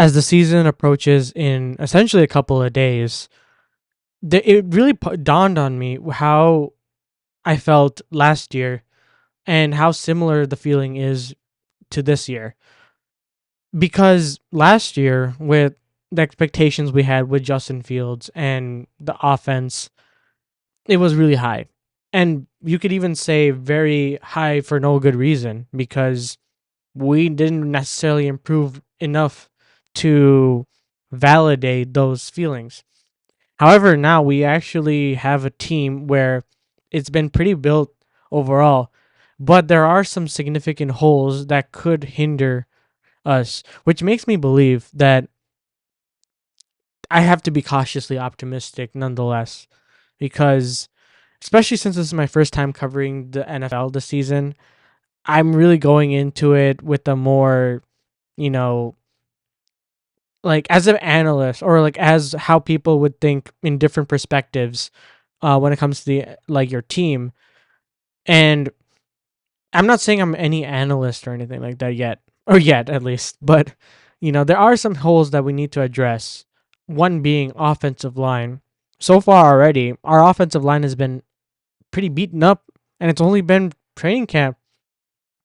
as the season approaches in essentially a couple of days, it really dawned on me how I felt last year and how similar the feeling is to this year. Because last year, with the expectations we had with Justin Fields and the offense, it was really high. And you could even say very high for no good reason because we didn't necessarily improve enough to validate those feelings. However, now we actually have a team where it's been pretty built overall, but there are some significant holes that could hinder us, which makes me believe that I have to be cautiously optimistic nonetheless, because especially since this is my first time covering the NFL this season, I'm really going into it with a more, you know, like as an analyst or like as how people would think in different perspectives when it comes to the like your team. And I'm not saying I'm any analyst or anything like that yet, or yet at least, but there are some holes that we need to address. One being offensive line. So far already, our offensive line has been pretty beaten up, and it's only been training camp.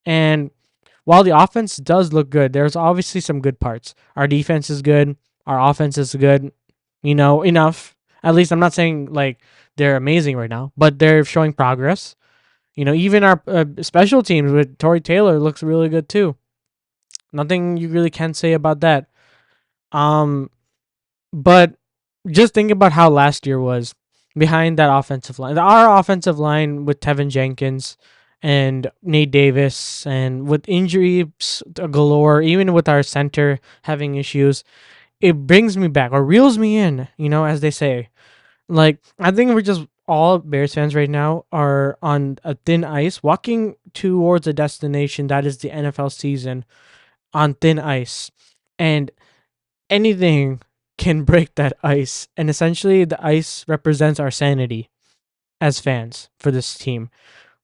And while the offense does look good, there's obviously some good parts. Our defense is good. Our offense is good. Enough. At least I'm not saying like they're amazing right now, but they're showing progress. Even our special teams with Torrey Taylor looks really good too. Nothing you really can say about that. Um, but just think about how last year was behind that offensive line. Our offensive line with Tevin Jenkins and Nate Davis, and with injuries galore, even with our center having issues, it brings me back or reels me in, as they say. Like, I think we're just all Bears fans right now are on a thin ice, walking towards a destination that is the NFL season on thin ice. And anything can break that ice. And essentially, the ice represents our sanity as fans for this team.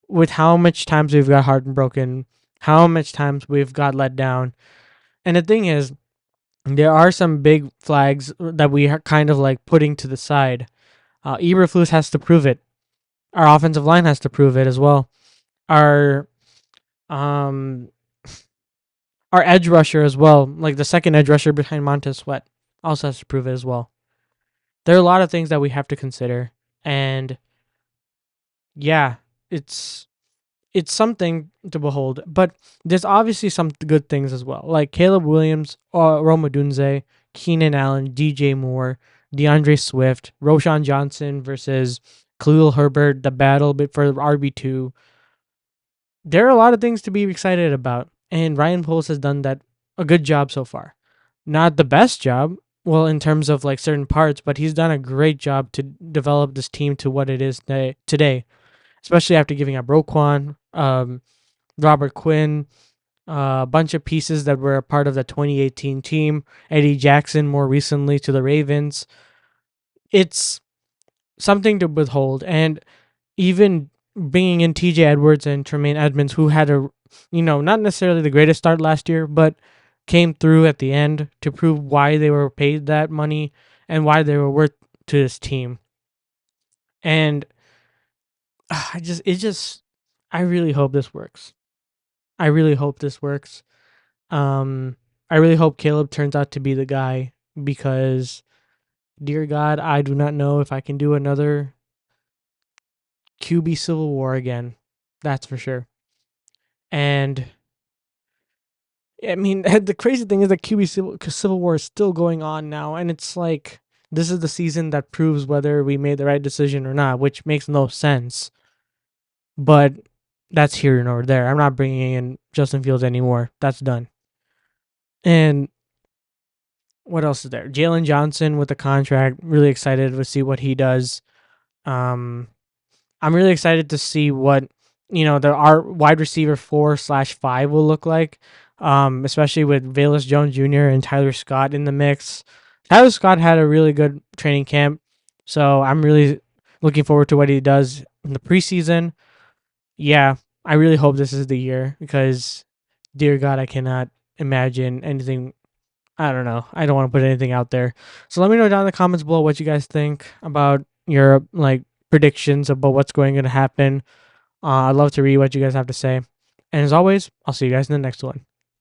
With how much times we've got heartbroken, how much times we've got let down. And the thing is, there are some big flags that we are kind of like putting to the side. Eberflus has to prove it. Our offensive line has to prove it as well. Our um our edge rusher as well, like the second edge rusher behind Montez Sweat, also has to prove it as well. There are a lot of things that we have to consider, and yeah, it's it's something to behold. But there's obviously some good things as well, like Caleb Williams, Roma Dunze, Keenan Allen, DJ Moore, DeAndre Swift, Roshan Johnson versus Khalil Herbert, the battle for RB2. There are a lot of things to be excited about, and Ryan Poles has done that a good job so far. Not the best job, well, in terms of like certain parts, but he's done a great job to develop this team to what it is today, especially after giving up Roquan, Robert Quinn, a bunch of pieces that were a part of the 2018 team, Eddie Jackson more recently to the Ravens. It's something to withhold, and even bringing in TJ Edwards and Tremaine Edmonds, who had not necessarily the greatest start last year, but came through at the end to prove why they were paid that money and why they were worth to this team. And I really hope this works. I really hope this works. Um, I really hope Caleb turns out to be the guy because, dear God, I do not know if I can do another QB Civil War again. That's for sure. And I mean, the crazy thing is that QB Civil War is still going on now, and it's like this is the season that proves whether we made the right decision or not, which makes no sense. But that's here nor there. I'm not bringing in Justin Fields anymore. That's done. And what else is there? Jalen Johnson with the contract. Really excited to see what he does. Um, I'm really excited to see what our wide receiver 4/5 will look like. Especially with Velus Jones Jr. and Tyler Scott in the mix. Tyler Scott had a really good training camp, so I'm really looking forward to what he does in the preseason. Yeah, I really hope this is the year because, dear God, I cannot imagine anything I don't know. I don't want to put anything out there. So let me know down in the comments below what you guys think about your like predictions about what's going to happen. I'd love to read what you guys have to say. And as always, I'll see you guys in the next one.